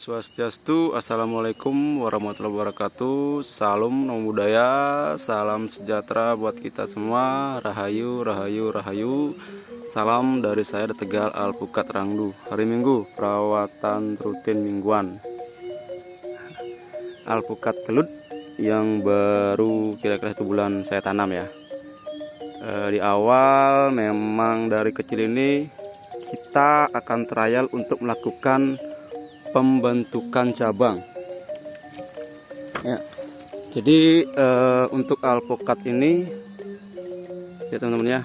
Swastiastu, Assalamualaikum warahmatullahi wabarakatuh. Salam Namo Buddhaya, salam sejahtera buat kita semua. Rahayu, rahayu, rahayu. Salam dari saya dari Tegal Alpukat Rangdu. Hari Minggu, perawatan rutin mingguan alpukat kelut yang baru kira-kira 1 bulan saya tanam ya. Di awal memang dari kecil ini kita akan trial untuk melakukan pembentukan cabang ya. Jadi untuk alpukat ini ya teman-teman ya,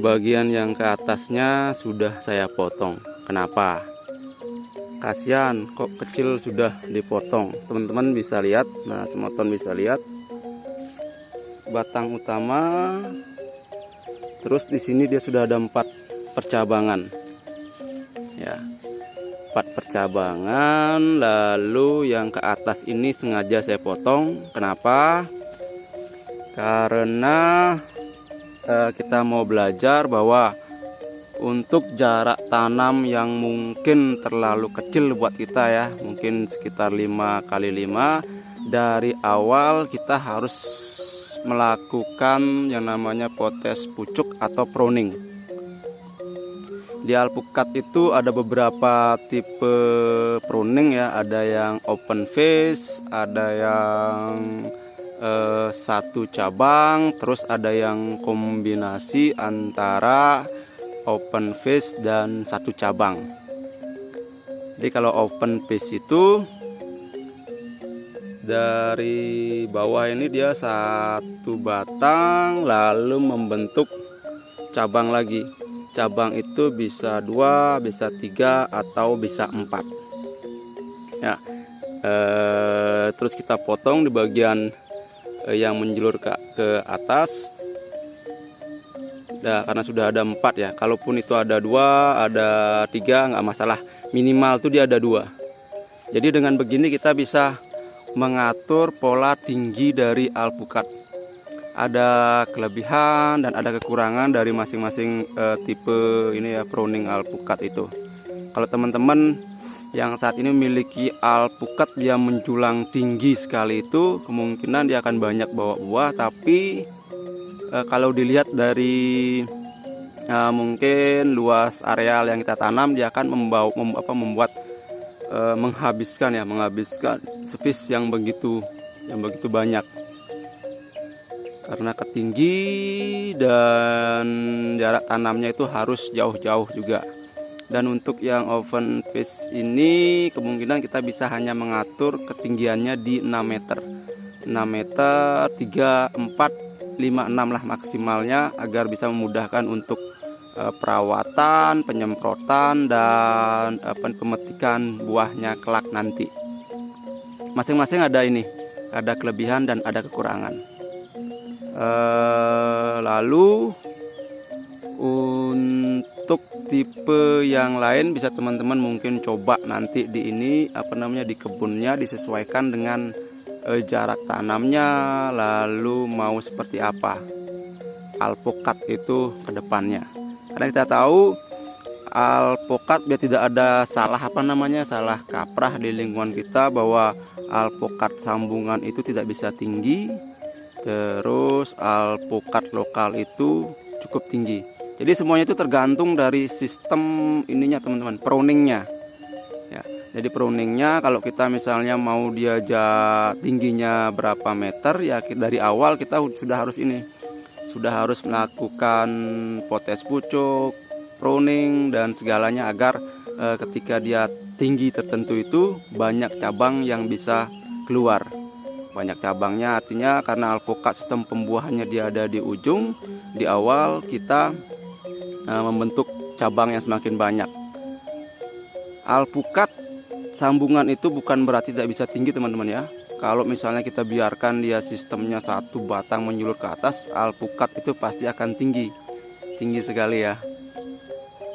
bagian yang ke atasnya sudah saya potong. Kenapa? Kasihan kok kecil sudah dipotong. Teman-teman bisa lihat, nah semoton bisa lihat batang utama. Terus di sini dia sudah ada 4 percabangan ya, 4 percabangan. Lalu yang ke atas ini sengaja saya potong. Kenapa? Karena kita mau belajar bahwa untuk jarak tanam yang mungkin terlalu kecil buat kita ya, mungkin sekitar 5x5, dari awal kita harus melakukan yang namanya potes pucuk atau pruning. Di alpukat itu ada beberapa tipe pruning ya, ada yang open face, ada yang 1 cabang, terus ada yang kombinasi antara open face dan 1 cabang. Jadi kalau open face itu dari bawah ini dia 1 batang lalu membentuk cabang lagi. Cabang itu bisa 2, bisa 3, atau bisa 4 ya. Terus kita potong di bagian yang menjulur ke atas. Nah, karena sudah ada 4 ya, kalaupun itu ada 2, ada 3 nggak masalah, minimal tuh dia ada 2. Jadi dengan begini kita bisa mengatur pola tinggi dari alpukat. Ada kelebihan dan ada kekurangan dari masing-masing tipe ini ya, pruning alpukat itu. Kalau teman-teman yang saat ini memiliki alpukat yang menjulang tinggi sekali, itu kemungkinan dia akan banyak bawa buah. Tapi kalau dilihat dari mungkin luas areal yang kita tanam, dia akan menghabiskan space yang begitu banyak, karena ketinggi dan jarak tanamnya itu harus jauh-jauh juga. Dan untuk yang open face ini kemungkinan kita bisa hanya mengatur ketinggiannya di 6 meter 3, 4, 5, 6 lah maksimalnya, agar bisa memudahkan untuk perawatan, penyemprotan, dan pemetikan buahnya kelak nanti. Masing-masing ada kelebihan dan ada kekurangan. Lalu untuk tipe yang lain bisa teman-teman mungkin coba nanti di di kebunnya, disesuaikan dengan jarak tanamnya, lalu mau seperti apa alpukat itu ke depannya. Karena kita tahu alpukat biar tidak ada salah salah kaprah di lingkungan kita, bahwa alpukat sambungan itu tidak bisa tinggi, terus alpukat lokal itu cukup tinggi. Jadi semuanya itu tergantung dari sistem ininya teman-teman, pruningnya ya. Jadi pruningnya, kalau kita misalnya mau dia tingginya berapa meter ya, dari awal kita sudah harus melakukan potes pucuk, pruning, dan segalanya, agar ketika dia tinggi tertentu itu banyak cabang yang bisa keluar. Banyak cabangnya artinya karena alpukat sistem pembuahannya dia ada di ujung. Di awal kita membentuk cabang yang semakin banyak. Alpukat sambungan itu bukan berarti tidak bisa tinggi teman-teman ya. Kalau misalnya kita biarkan dia sistemnya 1 batang menjulur ke atas, alpukat itu pasti akan tinggi sekali ya.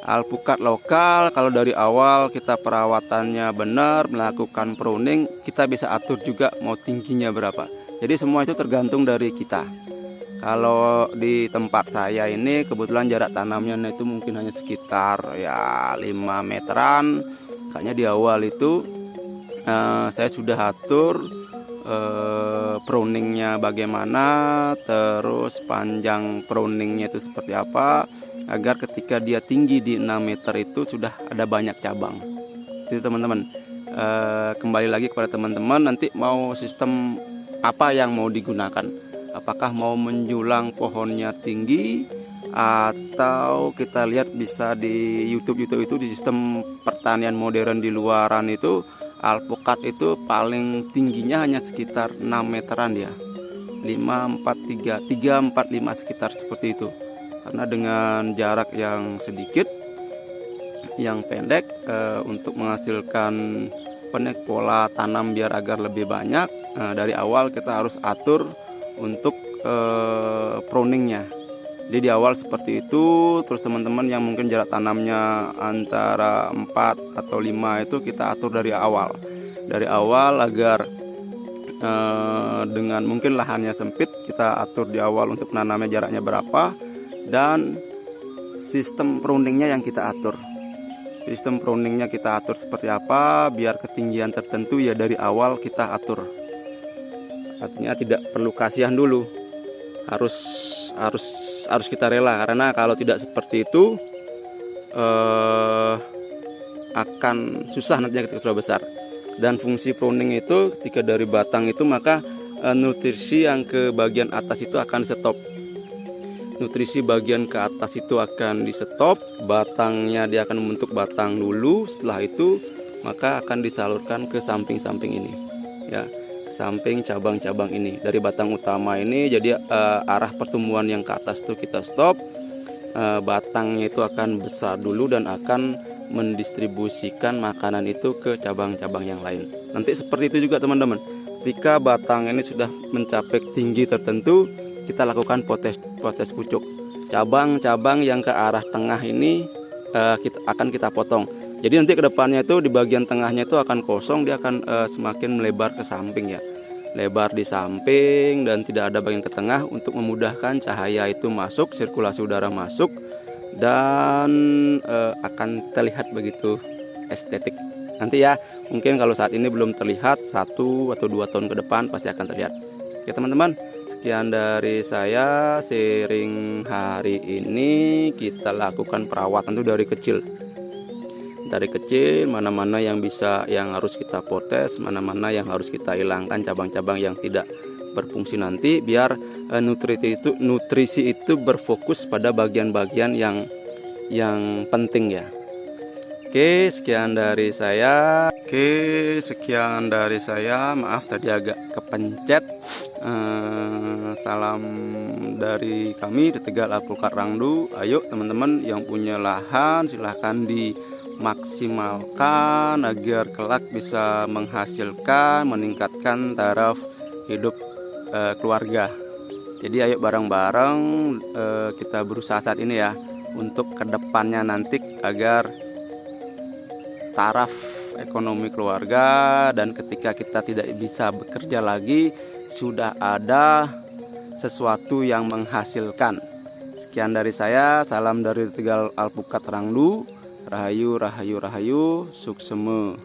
Alpukat lokal kalau dari awal kita perawatannya benar, melakukan pruning, kita bisa atur juga mau tingginya berapa. Jadi semua itu tergantung dari kita. Kalau di tempat saya ini kebetulan jarak tanamnya itu mungkin hanya sekitar ya 5 meteran. Makanya di awal itu saya sudah atur prowningnya bagaimana, terus panjang prowningnya itu seperti apa, agar ketika dia tinggi di 6 meter itu sudah ada banyak cabang. Jadi teman-teman, kembali lagi kepada teman-teman, nanti mau sistem apa yang mau digunakan, apakah mau menjulang pohonnya tinggi, atau kita lihat bisa di YouTube itu di sistem pertanian modern di luaran itu alpukat itu paling tingginya hanya sekitar 6 meteran ya, 3, 4, 5 sekitar seperti itu. Karena dengan jarak yang sedikit, yang pendek, untuk menghasilkan pola tanam biar agar lebih banyak, dari awal kita harus atur untuk prowningnya. Jadi di awal seperti itu. Terus teman-teman yang mungkin jarak tanamnya antara 4 atau 5 itu kita atur dari awal agar dengan mungkin lahannya sempit, kita atur di awal untuk nanamnya jaraknya berapa, dan sistem prowningnya yang kita atur. Sistem prowningnya kita atur seperti apa, biar ketinggian tertentu ya dari awal kita atur. Artinya tidak perlu kasihan dulu, harus kita rela, karena kalau tidak seperti itu akan susah nantinya ketika sudah besar. Dan fungsi pruning itu ketika dari batang itu, maka nutrisi yang ke bagian atas itu akan stop. Nutrisi bagian ke atas itu akan di stop, batangnya dia akan membentuk batang dulu, setelah itu maka akan disalurkan ke samping-samping ini ya, samping cabang-cabang ini dari batang utama ini. Jadi arah pertumbuhan yang ke atas itu kita stop, batangnya itu akan besar dulu dan akan mendistribusikan makanan itu ke cabang-cabang yang lain. Nanti seperti itu juga teman-teman, ketika batang ini sudah mencapai tinggi tertentu, kita lakukan potes pucuk. Cabang-cabang yang ke arah tengah ini akan kita potong. Jadi nanti kedepannya itu di bagian tengahnya itu akan kosong, dia akan semakin melebar ke samping ya, lebar di samping dan tidak ada bagian ke tengah untuk memudahkan cahaya itu masuk, sirkulasi udara masuk, dan akan terlihat begitu estetik nanti ya. Mungkin kalau saat ini belum terlihat, 1 atau 2 tahun ke depan pasti akan terlihat. Oke teman-teman, sekian dari saya sharing hari ini. Kita lakukan perawatan itu dari kecil, mana-mana yang harus kita potes, mana-mana yang harus kita hilangkan cabang-cabang yang tidak berfungsi nanti, biar nutrisi itu berfokus pada bagian-bagian yang penting ya. Oke, sekian dari saya. Maaf tadi agak kepencet. Salam dari kami di Tegal Alpukat Rangdu. Ayo teman-teman yang punya lahan silahkan dimaksimalkan agar kelak bisa menghasilkan, meningkatkan taraf hidup keluarga. Jadi ayo bareng-bareng kita berusaha saat ini ya, untuk kedepannya nanti agar taraf ekonomi keluarga, dan ketika kita tidak bisa bekerja lagi, sudah ada sesuatu yang menghasilkan. Sekian dari saya, salam dari Tegal Alpukat Rangdu. Rahayu, rahayu, rahayu, sukseme.